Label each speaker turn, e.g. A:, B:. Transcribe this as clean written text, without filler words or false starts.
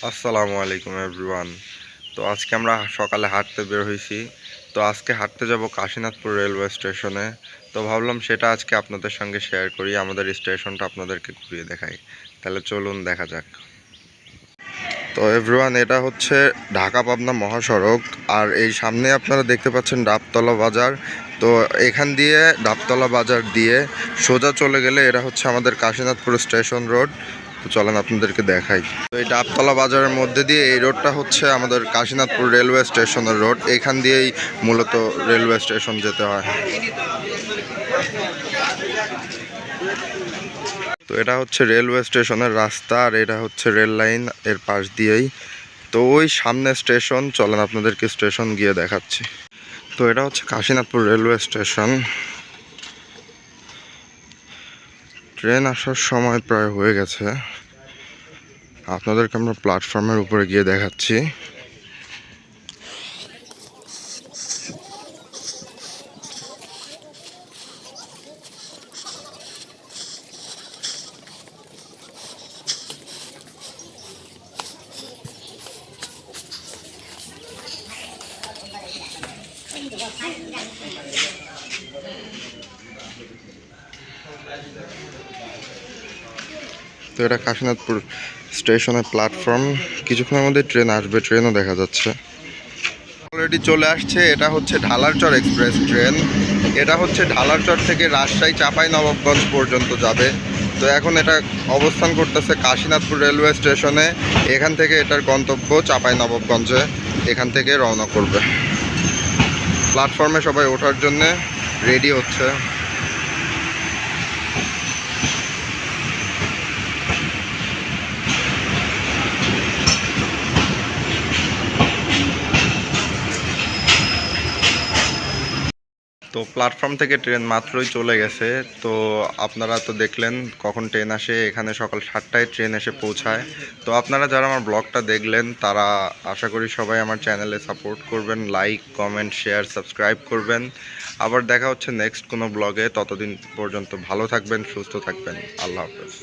A: আসসালামু আলাইকুম এভরিওয়ান। তো আজকে আমরা সকালে হাঁটতে বের হয়েছি। তো আজকে হাঁটতে যাব কাশীনাথপুর রেলওয়ে স্টেশনে। তো ভাবলাম সেটা আজকে আপনাদের সঙ্গে শেয়ার করি, আমাদের স্টেশনটা আপনাদেরকে ঘুরিয়ে দেখাই। তাহলে চলুন দেখা যাক। তো এভরিওয়ান, এটা হচ্ছে ঢাকা পাবনা মহাসড়ক। আর এই সামনে আপনারা দেখতে পাচ্ছেন ডাবতলা বাজার। তো এখান দিয়ে ডাবতলা বাজার দিয়ে সোজা চলে গেলে এটা হচ্ছে আমাদের কাশীনাথপুর স্টেশন রোড। তো চলেন আপনাদেরকে দেখাই। তো এই ডাবতলা বাজারের মধ্যে দিয়ে এই রোডটা হচ্ছে আমাদের কাশীনাথপুর রেলওয়ে স্টেশনের রোড। এখান দিয়েই মূলত রেলওয়ে স্টেশন যেতে হয়। তো এটা হচ্ছে রেলওয়ে স্টেশনের রাস্তা, আর এটা হচ্ছে রেল লাইন এর পাশ দিয়েই। তো ওই সামনে স্টেশন, চলেন আপনাদেরকে স্টেশন গিয়ে দেখাচ্ছি। তো এটা হচ্ছে কাশীনাথপুর রেলওয়ে স্টেশন। ট্রেন আসার সময় প্রায় হয়ে গেছে, আপনাদেরকে আমরা প্ল্যাটফর্মের উপরে গিয়ে দেখাচ্ছি। তো এটা কাশীনাথপুর স্টেশনের প্ল্যাটফর্ম। কিছুক্ষণের মধ্যে ট্রেন আসবে, ট্রেনও দেখা যাচ্ছে। অলরেডি চলে আসছে। এটা হচ্ছে ঢালারচর এক্সপ্রেস ট্রেন। এটা হচ্ছে ঢালারচর থেকে রাজশাহী চাঁপাইনবাবগঞ্জ পর্যন্ত যাবে। তো এখন এটা অবস্থান করতেছে কাশীনাথপুর রেলওয়ে স্টেশনে। এখান থেকে এটার গন্তব্য চাঁপাইনবাবগঞ্জে। এখান থেকে রওনা করবে। প্ল্যাটফর্মে সবাই ওঠার জন্যে রেডি হচ্ছে। তো প্ল্যাটফর্ম থেকে ট্রেন মাত্রই চলে গেছে। তো আপনারা তো দেখলেন কখন ট্রেন আসে। এখানে সকাল 7টায় ট্রেন এসে পৌঁছায়। তো আপনারা যারা আমার ব্লগটা দেখলেন তারা আশা করি সবাই আমার চ্যানেলে সাপোর্ট করবেন, লাইক, কমেন্ট, শেয়ার, সাবস্ক্রাইব করবেন। আবার দেখা হচ্ছে নেক্সট কোনো ব্লগে। ততদিন পর্যন্ত ভালো থাকবেন, সুস্থ থাকবেন। আল্লাহ হাফেজ।